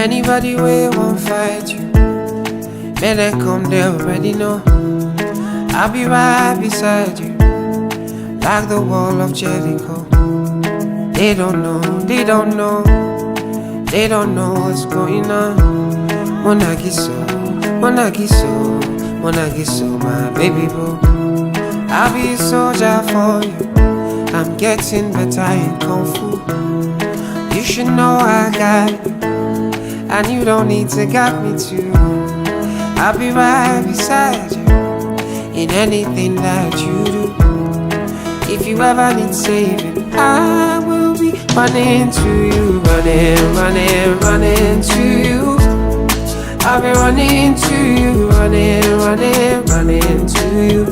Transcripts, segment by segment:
Anybody way won't fight you, may they come, they already know. I'll be right beside you, like the wall of Jericho. They don't know, they don't know, they don't know what's going on. Monagiso, Monagiso, Monagiso, my baby boo. I'll be a soldier for you, I'm getting better in Kung Fu. You should know I got you, and you don't need to guide me too. I'll be right beside you in anything that you do. If you ever need saving, I will be running to you, running, running, running to you. I'll be running to you, running, running, running to you.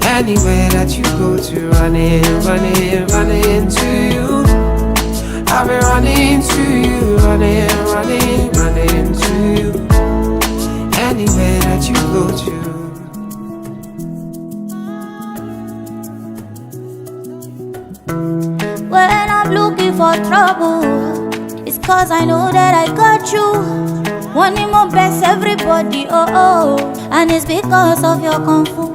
Anywhere that you go to, running, running, running to you. I'll be running to you, running, running, running to you. Anywhere that you go to. When I'm looking for trouble, it's cause I know that I got you. Wanting my best, everybody, oh oh. And it's because of your Kung Fu.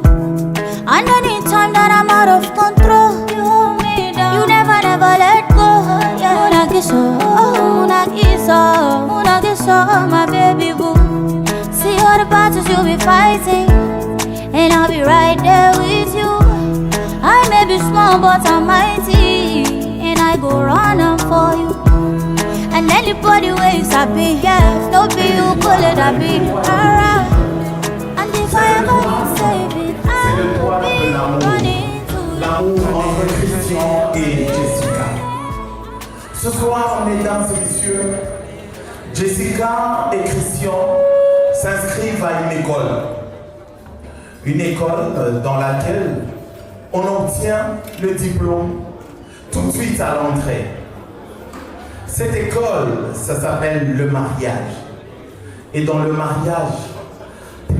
And anytime that I'm out of control, you hold me down, you never, never let go. Yeah. Munagiso, oh, Munagiso, Munagiso, my baby boo. See all the battles you'll be fighting, and I'll be right there with you. I may be small but I'm mighty, and I go run on for you. And anybody waves I be, yeah, no be you pull it, I be alright. And if I ever need saving, I'll be running to you. L'amour entre Christian et Jessica. Ce soir, mesdames et messieurs, Jessica et Christian s'inscrivent à une école. Une école dans laquelle on obtient le diplôme tout de suite à l'entrée. Cette école, ça s'appelle le mariage. Et dans le mariage,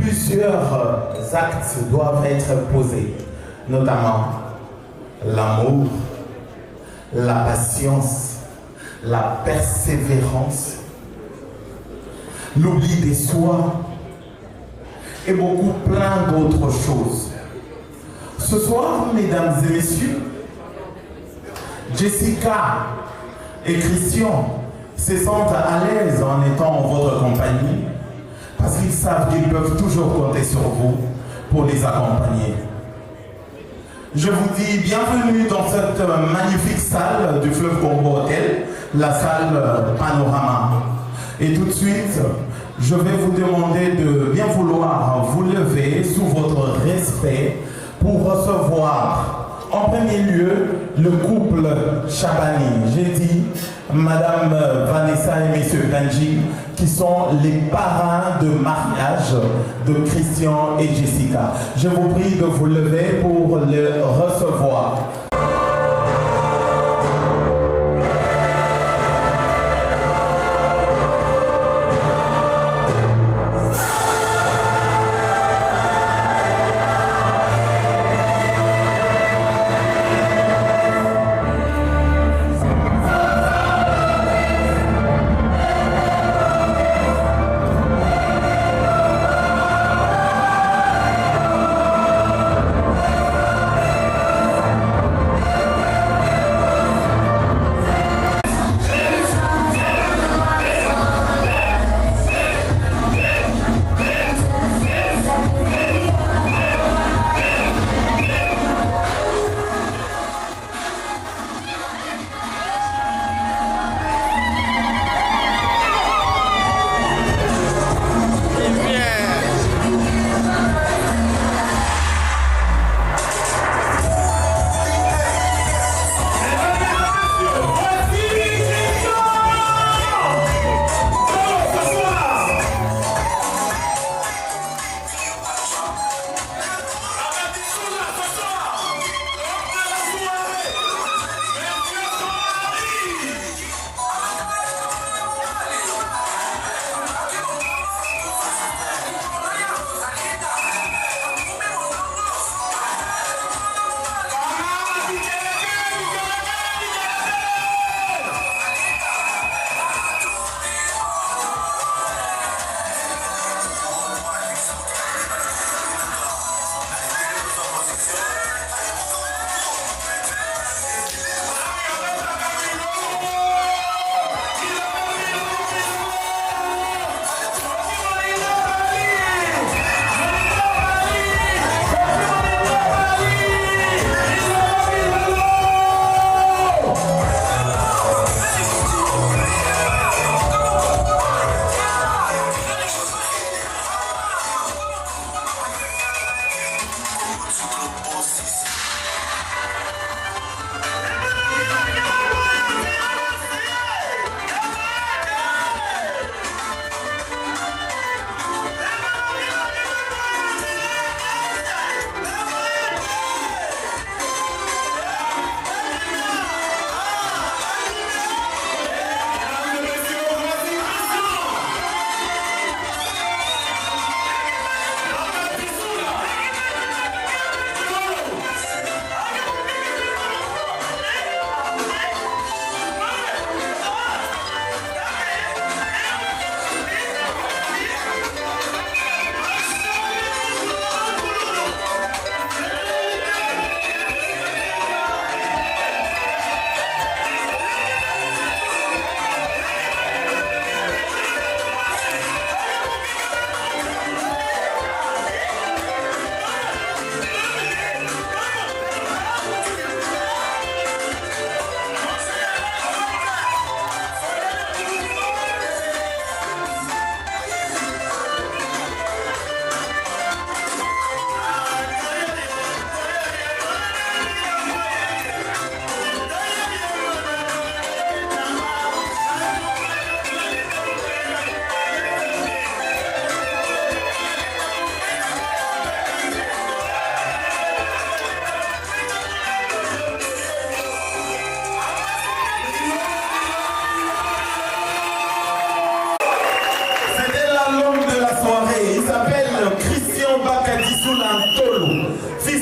plusieurs actes doivent être posés, notamment l'amour, la patience, la persévérance, l'oubli des soi et beaucoup plein d'autres choses. Ce soir, mesdames et messieurs, Jessica et Christian se sentent à l'aise en étant en votre compagnie parce qu'ils savent qu'ils peuvent toujours compter sur vous pour les accompagner. Je vous dis bienvenue dans cette magnifique salle du Fleuve Congo Hotel, la salle Panorama. Et tout de suite, je vais vous demander de bien vouloir vous lever sous votre respect pour recevoir en premier lieu le couple Chabani. J'ai dit Madame Vanessa et Monsieur Ganji, qui sont les parrains de mariage de Christian et Jessica. Je vous prie de vous lever pour le recevoir.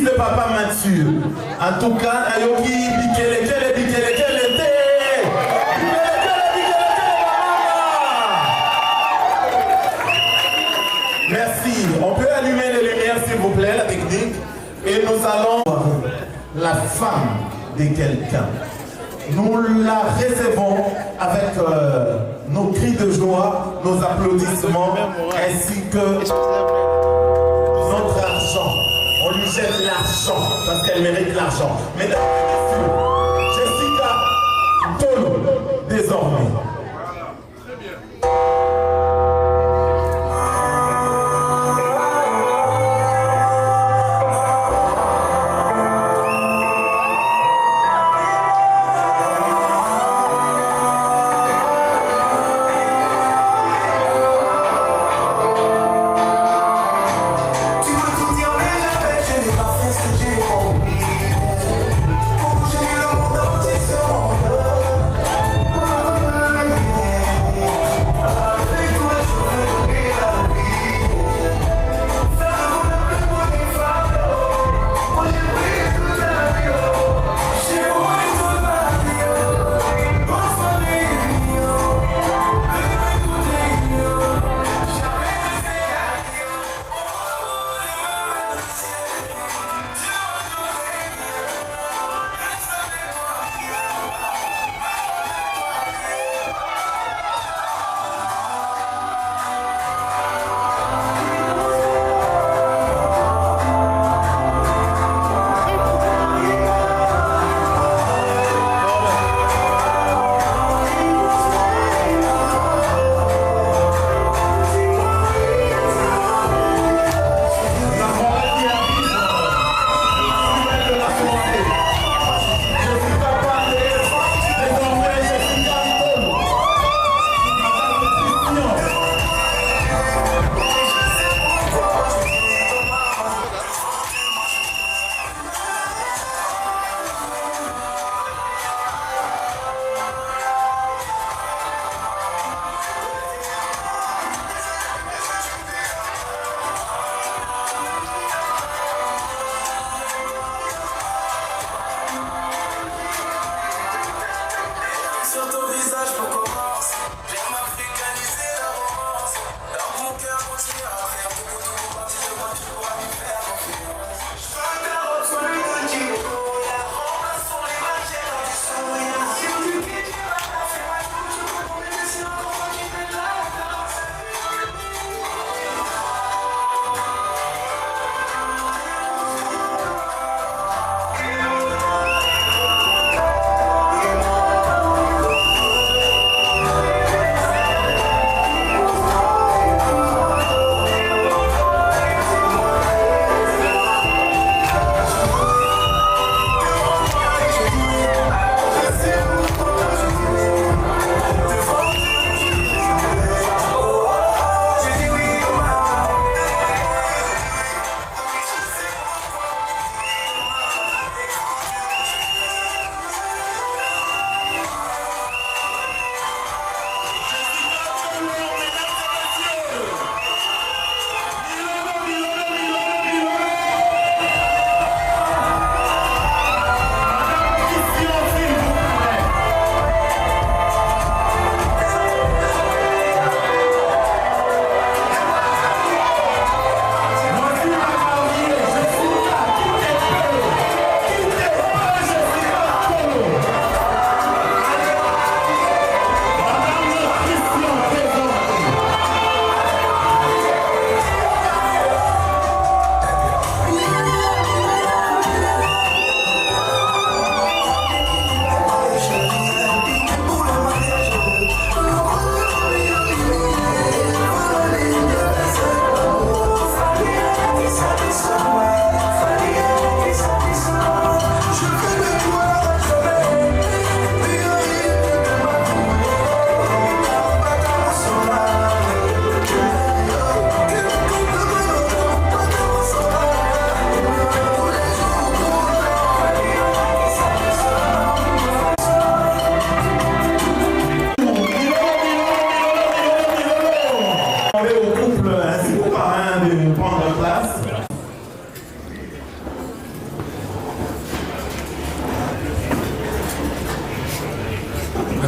de Papa Mathieu. En tout cas, Ayoki, Bikele, merci. On peut allumer les lumières, s'il vous plaît, la technique. Et nous allons voir la femme de quelqu'un. Nous la recevons avec nos cris de joie, nos applaudissements, ainsi que notre argent. On lui jette l'argent parce qu'elle mérite l'argent. Mesdames et messieurs, Jessica Tolo, désormais. Très bien.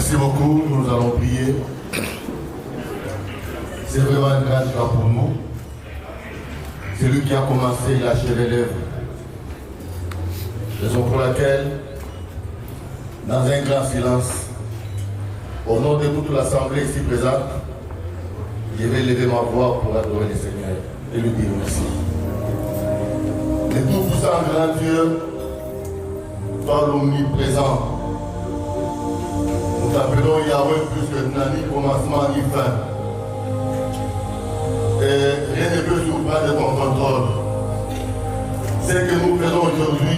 Merci beaucoup, nous allons prier. C'est vraiment une grande joie pour nous. C'est lui qui a commencé, il a achevé l'œuvre. Raison pour laquelle, dans un grand silence, au nom de toute l'Assemblée ici présente, je vais lever ma voix pour adorer le Seigneur et lui dire merci. Le Tout-Puissant grand Dieu, toi l'omniprésent, nous t'appelons Yahweh plus que ni commencement ni fin. Et rien ne peut surprendre de ton contrôle. Ce que nous faisons aujourd'hui,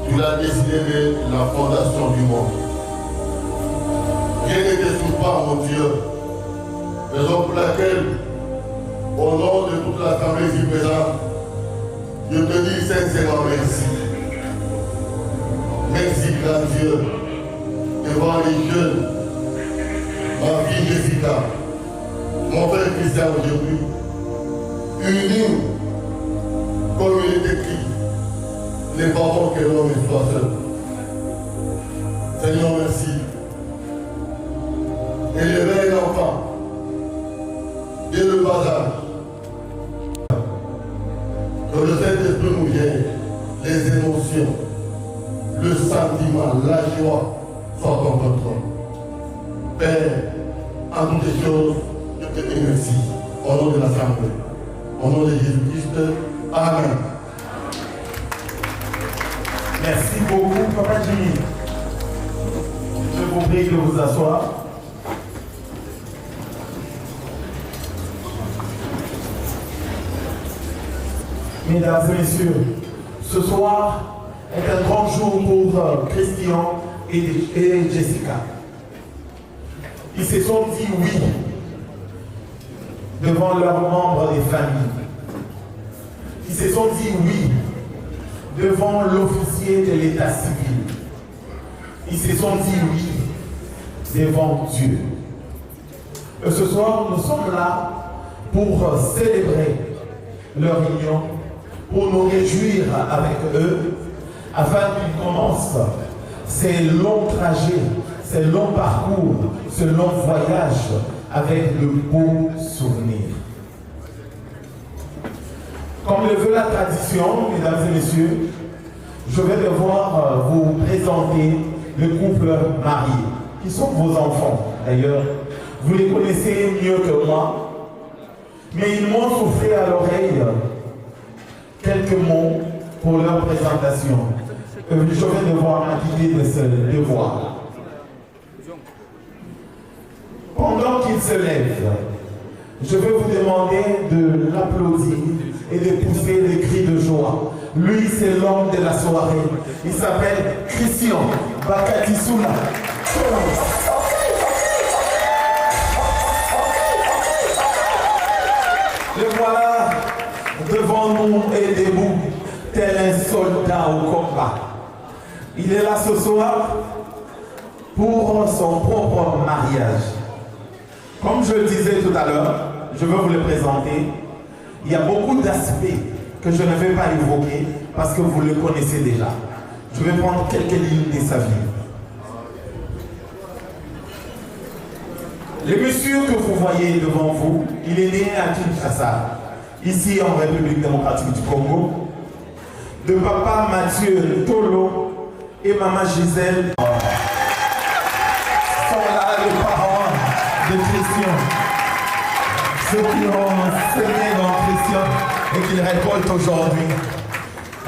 tu l'as décidé de la fondation du monde. Rien ne te surprend, mon Dieu. Raison pour laquelle, au nom de toute l'Assemblée ici présente, je te dis sincèrement merci. Merci, grand Dieu, devant les jeunes, ma fille Jessica, mon frère Christian aujourd'hui, unis, comme il est écrit, les parents que l'homme soit seul. Seigneur, merci. Élever un enfant, dès le bas âge, que le Saint-Esprit nous vienne, les émotions, le sentiment, la joie soient en contrôle. Père, en toutes les choses, je te dis merci. Au nom de l'Assemblée, au nom de Jésus-Christ, Amen. Merci beaucoup, Papa Jimmy. Je vous prie de vous asseoir. Mesdames et messieurs, ce soir est un grand jour pour Christian et Jessica. Ils se sont dit oui devant leurs membres des familles. Ils se sont dit oui devant l'officier de l'état civil. Ils se sont dit oui devant Dieu. Et ce soir, nous sommes là pour célébrer leur union, pour nous réjouir avec eux, afin qu'ils commencent ces longs trajets, ces longs parcours, ce long voyage avec de beaux souvenirs. Comme le veut la tradition, mesdames et messieurs, je vais devoir vous présenter le couple marié, qui sont vos enfants d'ailleurs. Vous les connaissez mieux que moi, mais ils m'ont soufflé à l'oreille quelques mots pour leur présentation. Je vais devoir m'acquitter de ce devoir. Pendant qu'ils se lèvent, je vais vous demander de l'applaudir et de pousser des cris de joie. Lui, c'est l'homme de la soirée. Il s'appelle Christian Bakatissoula. Le voilà devant nous et debout, tel un soldat au combat. Il est là ce soir pour son propre mariage. Comme je le disais tout à l'heure, je veux vous le présenter. Il y a beaucoup d'aspects que je ne vais pas évoquer parce que vous le connaissez déjà. Je vais prendre quelques lignes de sa vie. Le monsieur que vous voyez devant vous, il est né à Kinshasa, ici en République démocratique du Congo, de papa Mathieu Tolo et maman Gisèle. Sont là les parents de Christian. Ceux qui ont saigné dans Christian et qui récoltent aujourd'hui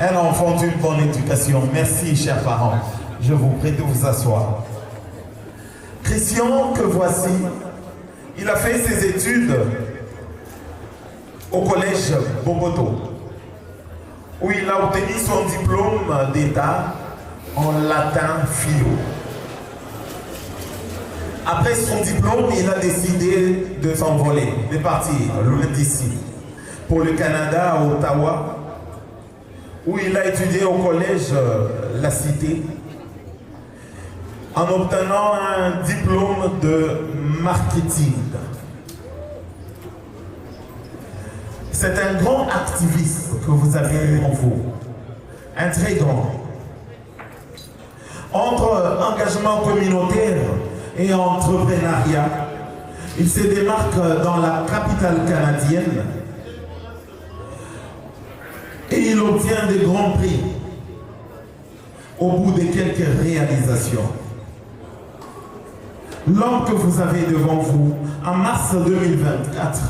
un enfant d'une bonne éducation. Merci, chers parents. Je vous prie de vous asseoir. Christian, que voici, il a fait ses études au collège Bogoto, où il a obtenu son diplôme d'État en latin philo. Après son diplôme, il a décidé de s'envoler, de partir loin d'ici, pour le Canada, à Ottawa, où il a étudié au collège La Cité, en obtenant un diplôme de marketing. C'est un grand activiste que vous avez en vous, un très grand. Entre engagement communautaire et entrepreneuriat. Il se démarque dans la capitale canadienne et il obtient des grands prix au bout de quelques réalisations. L'homme que vous avez devant vous, en mars 2024,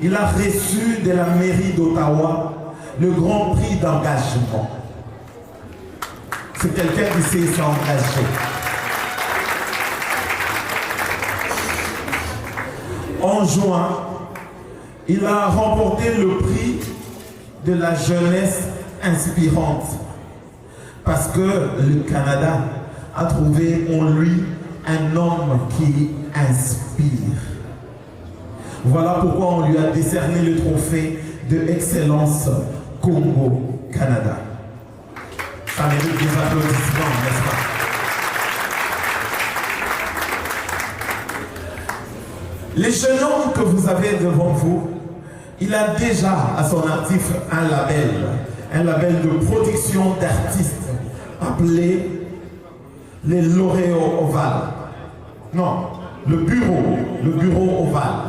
il a reçu de la mairie d'Ottawa le grand prix d'engagement. C'est quelqu'un qui sait s'engager. En juin, il a remporté le prix de la jeunesse inspirante parce que le Canada a trouvé en lui un homme qui inspire. Voilà pourquoi on lui a décerné le trophée de Excellence Congo-Canada. Ça mérite des applaudissements, n'est-ce pas? Les jeunes hommes que vous avez devant vous, il a déjà à son actif un label de production d'artistes appelé les lauréats ovales. Non, le bureau ovale.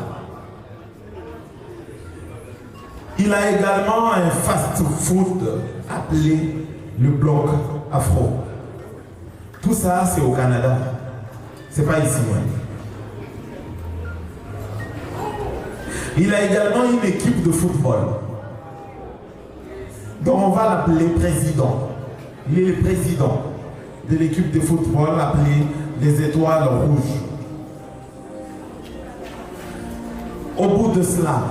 Il a également un fast-food appelé le bloc afro. Tout ça, c'est au Canada. C'est pas ici. Ouais. Il a également une équipe de football dont on va l'appeler président. Il est le président de l'équipe de football appelée les Étoiles Rouges. Au bout de cela,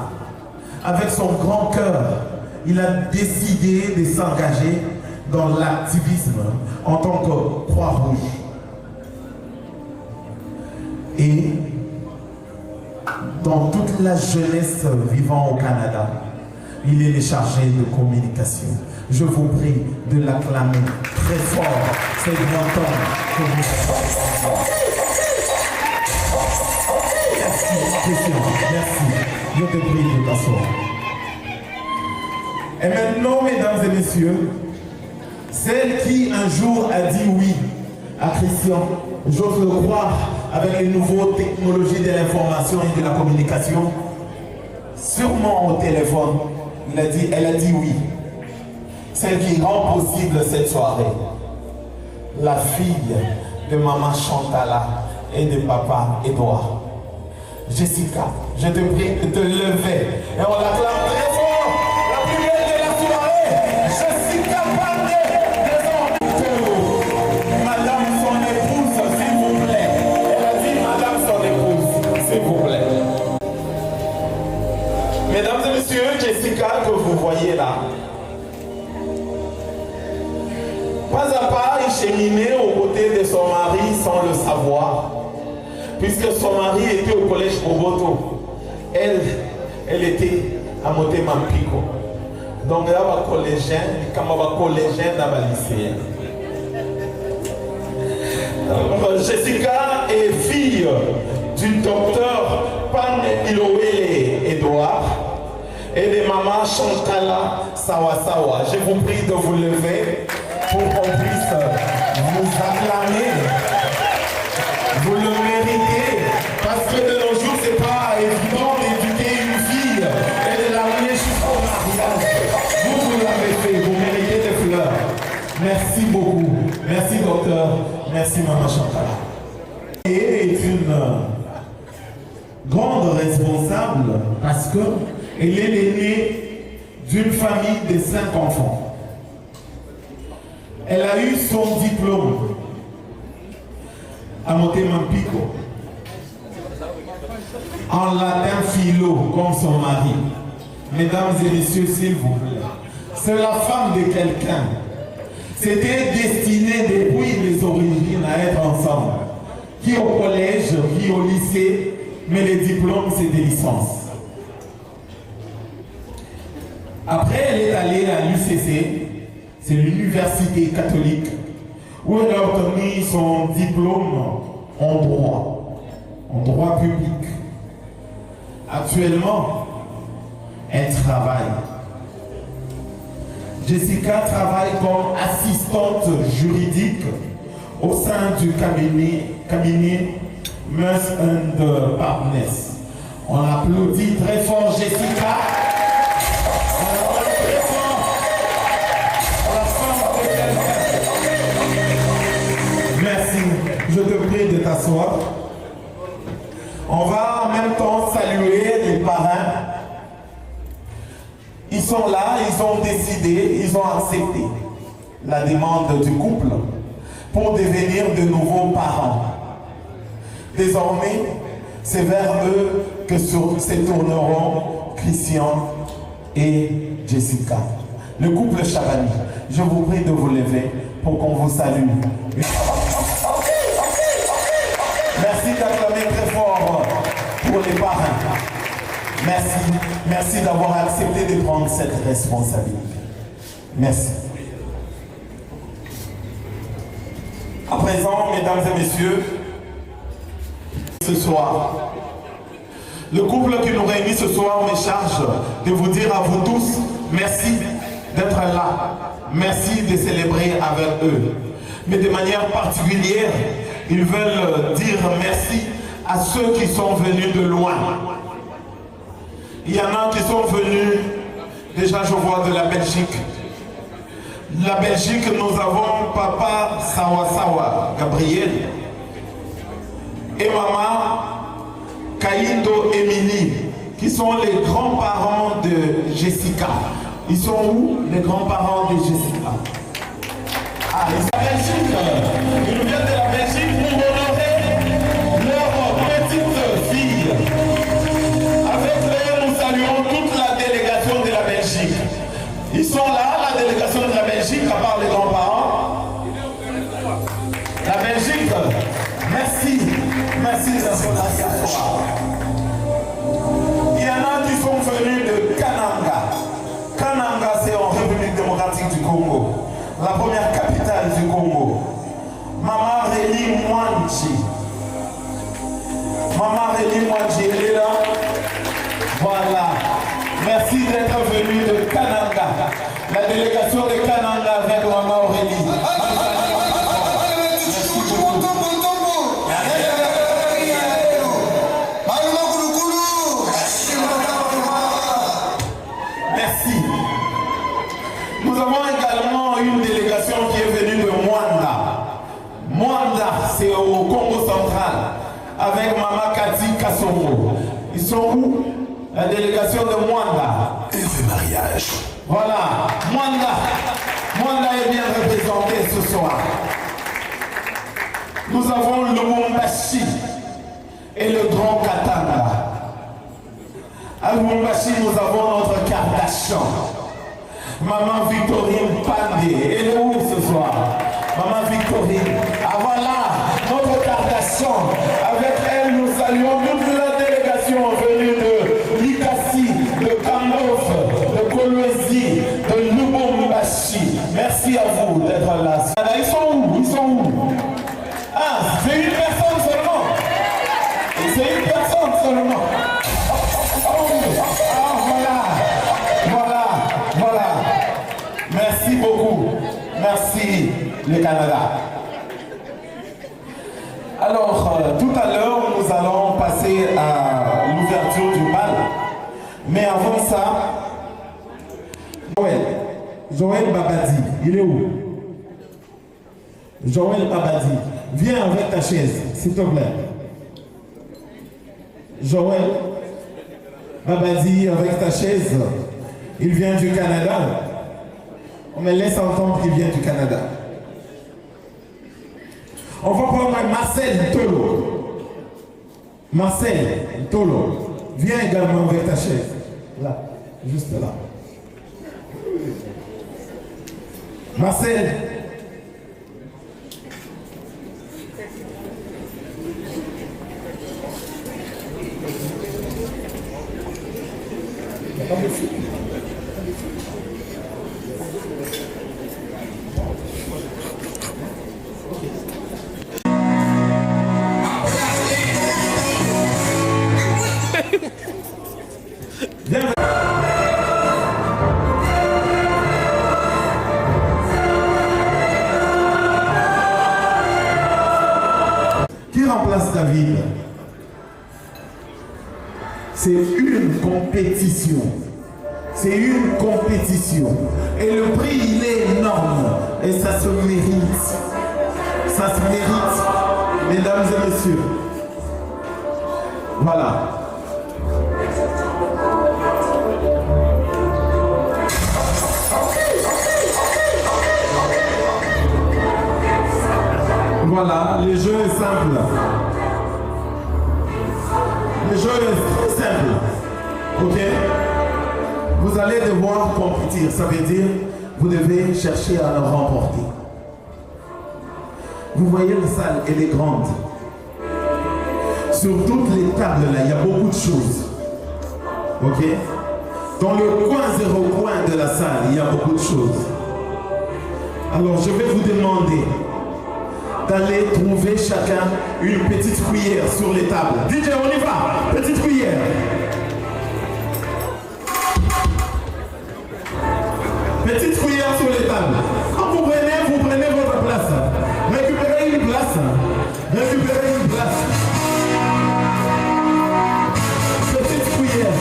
avec son grand cœur, il a décidé de s'engager dans l'activisme en tant que Croix-Rouge. Et dans toute la jeunesse vivant au Canada, il est le chargé de communication. Je vous prie de l'acclamer très fort, ce grand homme que vous avez. Merci. Je te prie de t'asseoir. Et maintenant, mesdames et messieurs, celle qui un jour a dit oui à Christian, j'ose le croire, avec les nouvelles technologies de l'information et de la communication, sûrement au téléphone, elle a dit oui. Celle qui rend possible cette soirée, la fille de maman Chantala et de papa Edouard. Jessica, je te prie de te lever et on l'acclame très fort. La plus belle de la soirée, Jessica Pandé, désormais. Madame son épouse, s'il vous plaît. Elle a dit madame son épouse, s'il vous plaît. Mesdames et messieurs, Jessica que vous voyez là, pas à pas, il cheminait aux côtés de son mari sans le savoir. Puisque son mari était au collège Oboto, elle était à Motema Mpiko. Donc elle va collégien, comme elle va collégien dans le lycée. Jessica est fille du docteur Pan Ilowele Edouard et de maman Chantala Sawasawa. Je vous prie de vous lever pour qu'on puisse vous acclamer. Vous le méritez, parce que de nos jours, c'est pas évident d'éduquer une fille et de l'amener jusqu'au mariage. Vous l'avez fait, vous méritez des fleurs. Merci beaucoup. Merci docteur. Merci maman Chantala. Et est une grande responsable parce qu'elle est l'aînée d'une famille de 5 enfants. Elle a eu son diplôme à Motema Mpiko, en latin philo, comme son mari. Mesdames et messieurs, s'il vous plaît, c'est la femme de quelqu'un. C'était destiné depuis les origines à être ensemble, qui au collège, qui au lycée, mais les diplômes, c'est des licences. Après, elle est allée à l'UCC, c'est l'université catholique, où elle a obtenu son diplôme en droit public. Actuellement, elle travaille. Jessica travaille comme assistante juridique au sein du cabinet Mus and Partners. On applaudit très fort Jessica. Merci. Je te prie de t'asseoir. On va en même temps saluer les parrains. Ils sont là, ils ont décidé, ils ont accepté la demande du couple pour devenir de nouveaux parents. Désormais, c'est vers eux que se tourneront Christian et Jessica. Le couple Chabani, je vous prie de vous lever pour qu'on vous salue. Merci d'acclamer très fort pour les parrains. Merci. Merci d'avoir accepté de prendre cette responsabilité. Merci. À présent, mesdames et messieurs, ce soir, le couple qui nous réunit ce soir me charge de vous dire à vous tous merci d'être là. Merci de célébrer avec eux. Mais de manière particulière, ils veulent dire merci à ceux qui sont venus de loin. Il y en a qui sont venus, déjà je vois de la Belgique. La Belgique, nous avons Papa Sawa Gabriel et Maman Kaindo Emily, qui sont les grands-parents de Jessica. Ils sont où, les grands-parents de Jessica? Ah, ils sont en Belgique. Ils viennent de la Belgique pour honorer leur petite fille. Avec eux, nous saluons toute la délégation de la Belgique. Ils sont là, la délégation de la Belgique, à part les grands-parents. La Belgique, merci. Merci de ce soir. Il y en a qui sont venus de Kananga. Kananga, c'est en République démocratique du Congo. La première capitale du Congo. Maman Réli Mwanji. Maman Réli Mwanji, elle est là. Voilà. Merci d'être venu de Kananga. La délégation de Kananga avec Maman Aurélie. Merci. Nous avons également une délégation qui est venue de Mwanda. Mwanda, c'est au Congo central, avec Maman Kati Kassongo. Ils sont où? La délégation de Mwanda. Et le mariage. Voilà, Mwanda est bien représenté ce soir. Nous avons le Lubumbashi et le Grand Katanga. À Lubumbashi, nous avons notre Kardashian. Maman Victorine Pandé. Elle est où ce soir? Maman Victorine. Ah voilà, notre Kardashian. Avec elle, nous saluons toute la délégation venue de Likasi, de Kambof, de Kolwezi, de Lubumbashi. Merci à vous d'être là. Ils sont où? Ils sont où? Ah, c'est une personne seulement. C'est une personne seulement. Voilà. Merci beaucoup. Merci le Canada. Alors, tout à l'heure, nous allons passer à l'ouverture du bal. Mais avant ça, Joël Babadi, il est où? Joël Babadi, viens avec ta chaise, s'il te plaît. Joël Babadi, avec ta chaise, il vient du Canada. On me laisse entendre qu'il vient du Canada. On va prendre Marcel Tolo. Marcel Tolo, viens également avec ta chaise. Là, juste là. Marcel. Qui remplace David? C'est une compétition. C'est une compétition. Et le prix, il est énorme. Et ça se mérite. Ça se mérite. Mesdames et messieurs. Voilà. Voilà, le jeu est simple. Le jeu est très simple. Ok? Vous allez devoir compétir. Ça veut dire, vous devez chercher à le remporter. Vous voyez la salle, elle est grande. Sur toutes les tables là, il y a beaucoup de choses. Ok? Dans le coin de la salle, il y a beaucoup de choses. Alors je vais vous demander d'aller trouver chacun une petite cuillère sur les tables. DJ, on y va! Petite cuillère. Petite cuillère sur les tables. Quand vous prenez votre place. Récupérez une place. Récupérez une place. Petite cuillère.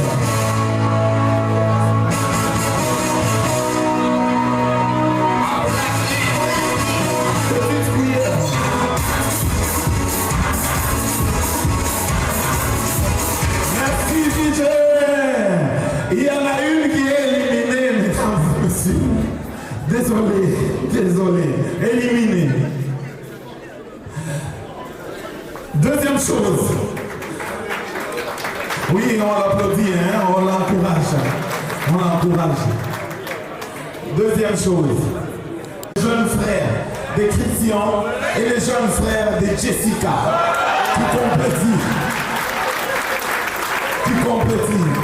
Petite cuillère. Merci DJ. Il y en a une qui est éliminée, mesdames et messieurs. Désolé. Éliminée. Deuxième chose. Oui, on l'applaudit, hein? On l'encourage. Deuxième chose. Les jeunes frères de Christian et les jeunes frères de Jessica qui compétissent.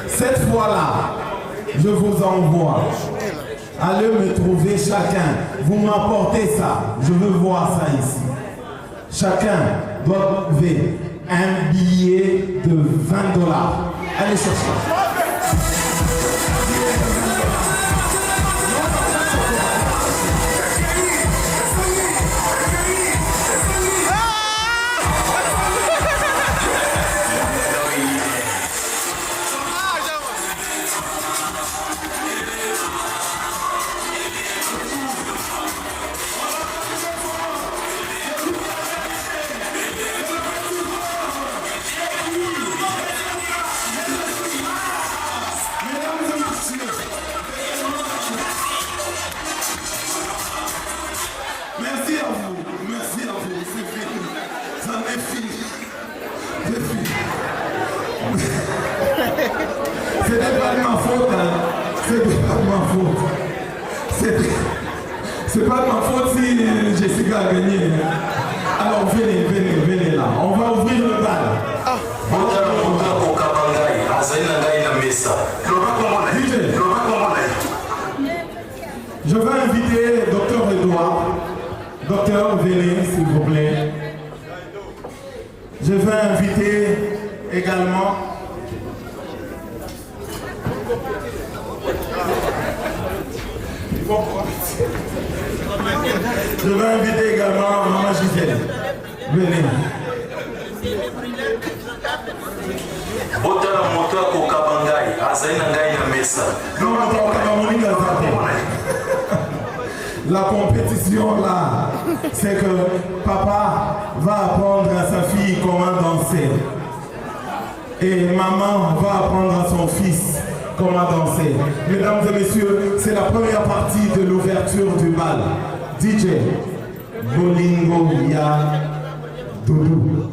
Cette fois-là, je vous envoie. Allez me trouver chacun. Vous m'apportez ça. Je veux voir ça ici. Chacun doit trouver un billet de 20 $. Allez chercher. C'est pas de ma faute si Jessica a gagné. Alors venez là. On va ouvrir le bal. Je vais inviter Dr Edouard. Docteur, venez s'il vous plaît. Je vais inviter également je vais inviter également Maman Gisèle. Venez. La compétition là, c'est que papa va apprendre à sa fille comment danser. Et maman va apprendre à son fils comment danser. Mesdames et messieurs, c'est la première partie de l'ouverture du bal. DJ Bolingo Ya Doudou.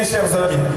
chers amis.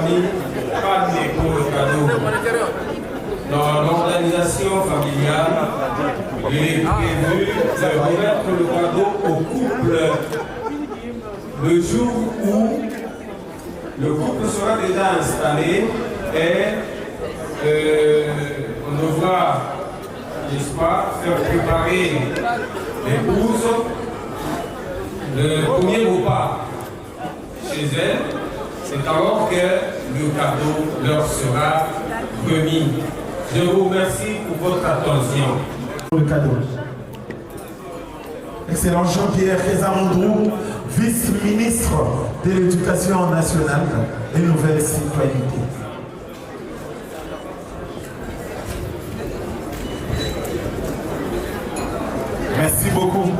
famille, pas né pour le cadeau. Dans l'organisation familiale, il est prévu de remettre le cadeau au couple le jour où le couple sera déjà installé et on devra, n'est-ce pas, faire préparer l'épouse le premier repas chez elle. C'est alors que le cadeau leur sera remis. Je vous remercie pour votre attention. Le cadeau. Excellent Jean-Pierre Kézamondrou, vice-ministre de l'Éducation nationale et nouvelle citoyenneté. Merci beaucoup.